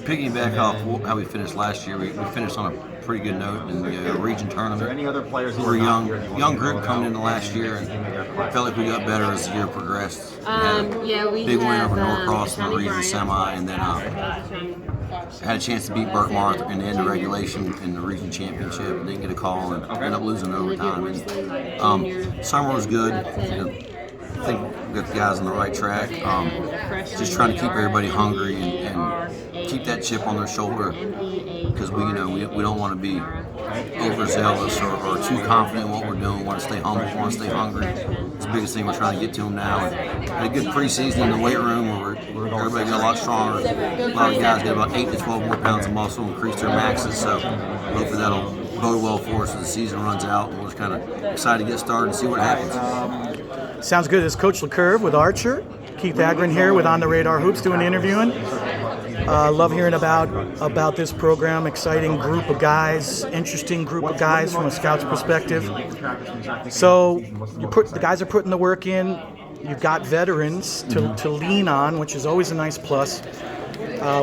Piggyback off how we finished last year, we finished on a pretty good note in the region tournament. Any other players? We're a young group coming into last year, and felt like we got better as the year progressed. We big win have, over Norcross in the region semi, and then had a chance to beat Burke Martha in the end of regulation in the region championship. Didn't get a call and ended up losing in overtime. And, summer was good. I think we got the guys on the right track. Just trying to keep everybody hungry and keep that chip on their shoulder, because we don't want to be overzealous or too confident in what we're doing. We want to stay humble. We want to stay hungry. It's the biggest thing we're trying to get to them now. And had a good preseason in the weight room where everybody got a lot stronger. A lot of guys got about 8 to 12 more pounds of muscle, increased their maxes. So hopefully that'll bode well for us as the season runs out. And we're just kind of excited to get started and see what happens. Sounds good. It's Coach Lecoeuvre with Archer. Keith Agron here with On the Radar Hoops doing the interviewing. Love hearing about this program. Exciting group of guys, interesting group of guys from a scout's perspective. So the guys are putting the work in. You've got veterans to lean on, which is always a nice plus.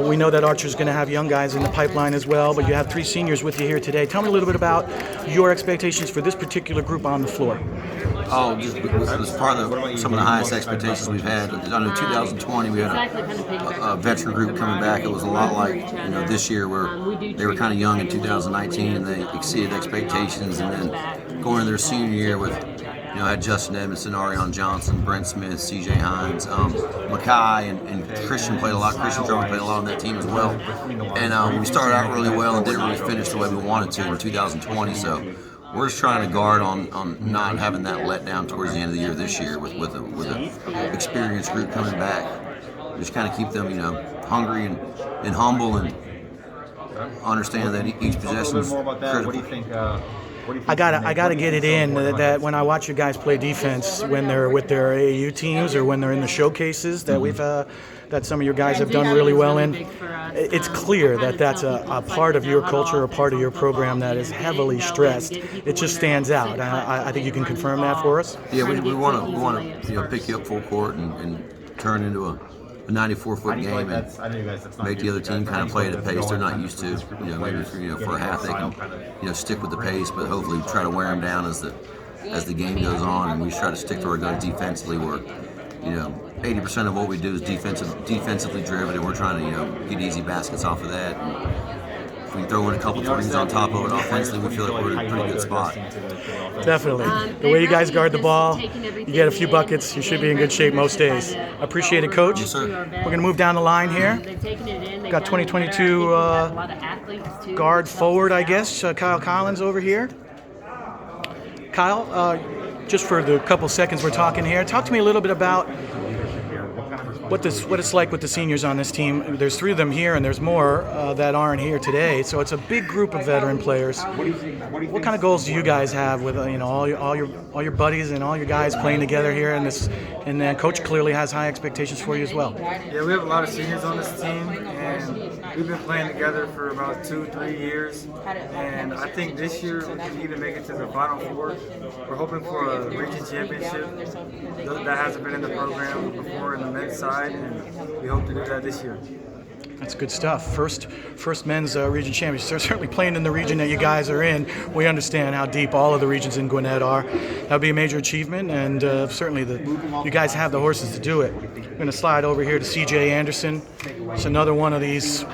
We know that Archer's going to have young guys in the pipeline as well, but you have 3 seniors with you here today. Tell me a little bit about your expectations for this particular group on the floor. Just it was part of some of the highest expectations we've had. I know 2020 we had a veteran group coming back. It was a lot like this year, where they were kind of young in 2019 and they exceeded expectations, and then going into their senior year with had Justin Edmondson, Arion Johnson, Brent Smith, CJ Hines, Mackay, and Christian played a lot. Christian Drummond played a lot on that team as well. And we started out really well and didn't really finish the way we wanted to in 2020. So we're just trying to guard on not having that let down towards the end of the year this year with an experienced group coming back. Just kind of keep them hungry and humble, and understand that each possession is critical. What do you think? I gotta get it in that when I watch you guys play defense, when they're with their AAU teams or when they're in the showcases that we've that some of your guys have done really well in, it's clear that that's a part of your culture, a part of your program that is heavily stressed. It just stands out. I think you can confirm that for us. Yeah, we want to pick you up full court and turn into a 94-foot game and make the other team kind of play at a pace they're not used to. Maybe for a half they can stick with the pace, but hopefully try to wear them down as the game goes on, and we try to stick to our guns defensively, where 80% of what we do is defensively driven, and we're trying to get easy baskets off of that. And if we throw in a couple threes on top of it offensively, we feel like we're in a pretty good spot. Definitely. The way you guys guard the ball, you get a few buckets, you should be in good shape most days. Appreciate it, Coach. Yes, sir. We're going to move down the line here. Got 2022 guard forward, I guess, Kyle Collins over here. Kyle, just for the couple seconds we're talking here, talk to me a little bit about what it's like with the seniors on this team. There's 3 of them here, and there's more that aren't here today. So it's a big group of veteran players. What kind of goals do you guys have with all your buddies and all your guys playing together here in this? And then Coach clearly has high expectations for you as well. Yeah, we have a lot of seniors on this team, and we've been playing together for about 2-3 years. And I think this year we can even make it to the Final Four. We're hoping for a region championship. That hasn't been in the program before in the men's side, and we hope to do that this year. That's good stuff. First men's region championship. They're certainly playing in the region that you guys are in. We understand how deep all of the regions in Gwinnett are. That would be a major achievement, and certainly you guys have the horses to do it. I'm going to slide over here to CJ Anderson. It's another one of these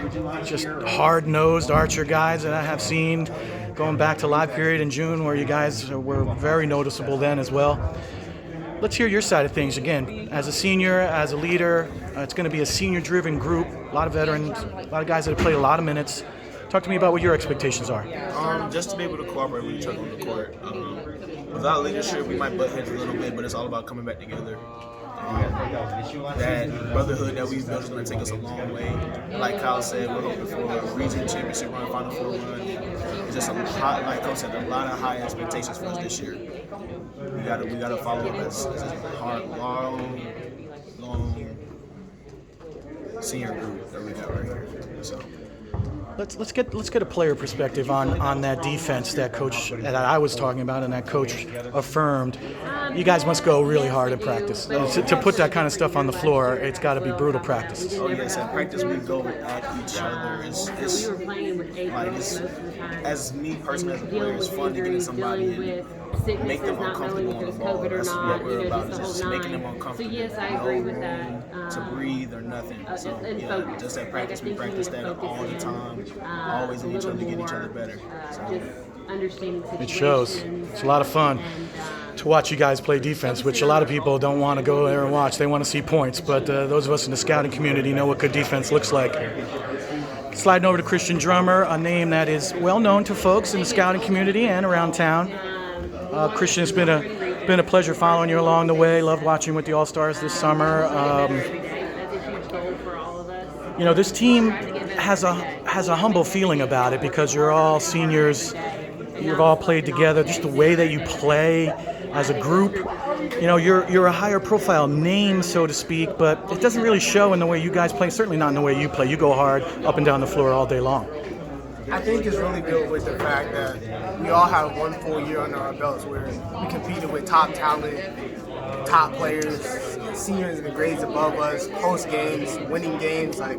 just hard-nosed Archer guys that I have seen going back to live period in June, where you guys were very noticeable then as well. Let's hear your side of things. Again, as a senior, as a leader, it's going to be a senior-driven group, a lot of veterans, a lot of guys that have played a lot of minutes. Talk to me about what your expectations are. Just to be able to cooperate with each other on the court. Without leadership, we might butt heads a little bit, but it's all about coming back together. That brotherhood that we've built is going to take us a long way. Like Kyle said, we're hoping for a region championship run, Final Four run. It's just like Coach said, a lot of high expectations for us this year. We gotta follow up as a hard, long senior group that we got right here. So Let's get a player perspective on that defense that coach that I was talking about and that coach affirmed. You guys must go really hard in practice to put that kind of stuff on the floor. It's got to be brutal practices. Oh yes, at practice we go at each other. It's as me personally as a player, it's fun to get in somebody and make them uncomfortable on the ball. That's what we're about, just making them uncomfortable. So yes, I agree with that. To breathe or nothing. So yeah, just at practice we practice that all the time. Always in each other to get each other better. So. It shows. It's a lot of fun to watch you guys play defense, which a lot of people don't want to go there and watch. They want to see points, but those of us in the scouting community know what good defense looks like. Sliding over to Christian Drummer, a name that is well known to folks in the scouting community and around town. Christian, it's been a pleasure following you along the way. Loved watching with the All-Stars this summer. You know, this team has a humble feeling about it because you're all seniors. You've all played together. Just the way that you play as a group. You know, you're a higher profile name, so to speak, but it doesn't really show in the way you guys play. Certainly not in the way you play. You go hard up and down the floor all day long. I think it's really good with the fact that we all have 1 full year under our belts where we competed with top talent, top players, seniors in the grades above us, close games, winning games like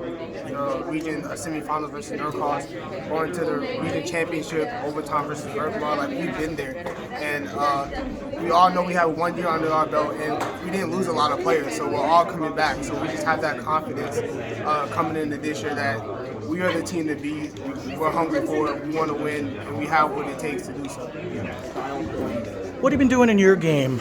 region semifinals versus Norcross, going to the region championship, overtime versus Berkmar. Like, we've been there, and we all know we have 1 year under our belt, and we didn't lose a lot of players, so we're all coming back. So we just have that confidence coming into this year that we are the team to beat. We're hungry for it. We want to win, and we have what it takes to do so. What have you been doing in your game?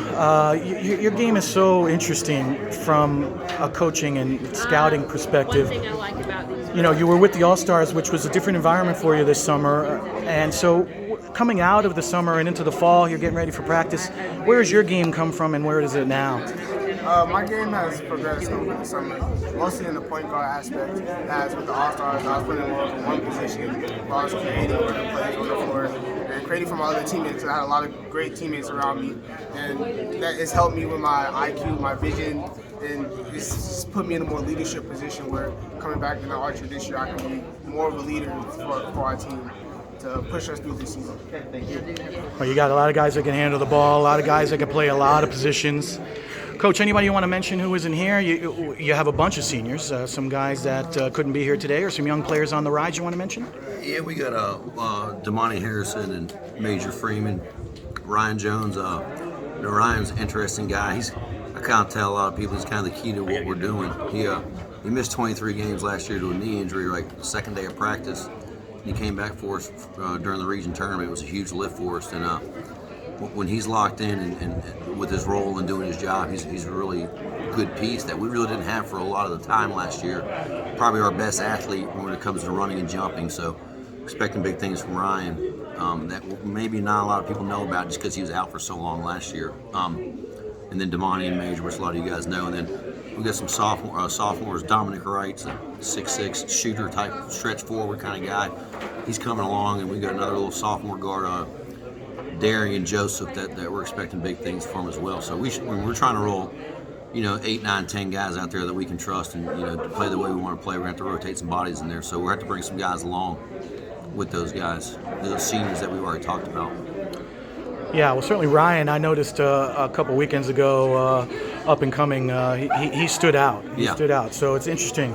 Your game is so interesting from a coaching and scouting perspective. One thing I like about these, You know, you were with the All-Stars, which was a different environment for you this summer. And so coming out of the summer and into the fall, you're getting ready for practice. Where does your game come from and where is it now? My game has progressed over the summer, mostly in the point guard aspect. As with the All-Stars, I was playing more of one position, while I was creating plays on the floor and creating for my other teammates. I had a lot of great teammates around me, and that has helped me with my IQ, my vision, and it's put me in a more leadership position where coming back into Archer this year, I can be more of a leader for our team to push us through this season. Well, you got a lot of guys that can handle the ball, a lot of guys that can play a lot of positions. Coach, anybody you want to mention who isn't here? You have a bunch of seniors, some guys that couldn't be here today, or some young players on the rise you want to mention? Yeah, we got Damani Harrison and Major Freeman, Ryan Jones. Ryan's an interesting guy. I kind of tell a lot of people he's kind of the key to what we're doing. He missed 23 games last year to a knee injury, like the second day of practice. He came back for us during the region tournament. It was a huge lift for us, and when he's locked in and with his role and doing his job, he's a really good piece that we really didn't have for a lot of the time last year. Probably our best athlete when it comes to running and jumping. So expecting big things from Ryan that maybe not a lot of people know about just because he was out for so long last year. And then Damani and Major, which a lot of you guys know. And then we got some sophomores. Dominic Wright's a 6'6" shooter type, stretch forward kind of guy. He's coming along, and we got another little sophomore guard, Darian Joseph, that we're expecting big things from as well. So when we're trying to roll, 8, 9, 10 guys out there that we can trust and to play the way we want to play, we're going to have to rotate some bodies in there. So we're going to have to bring some guys along with those guys, those seniors that we've already talked about. Yeah, well, certainly Ryan, I noticed a couple weekends ago, up and coming, he stood out. He stood out. So it's interesting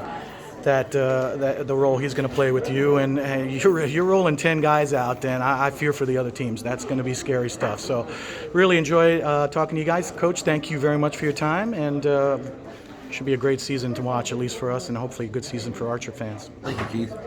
that the role he's going to play with you, and you're rolling 10 guys out, and I fear for the other teams. That's going to be scary stuff. So really enjoy talking to you guys. Coach, thank you very much for your time, and should be a great season to watch, at least for us, and hopefully a good season for Archer fans. Thank you, Keith.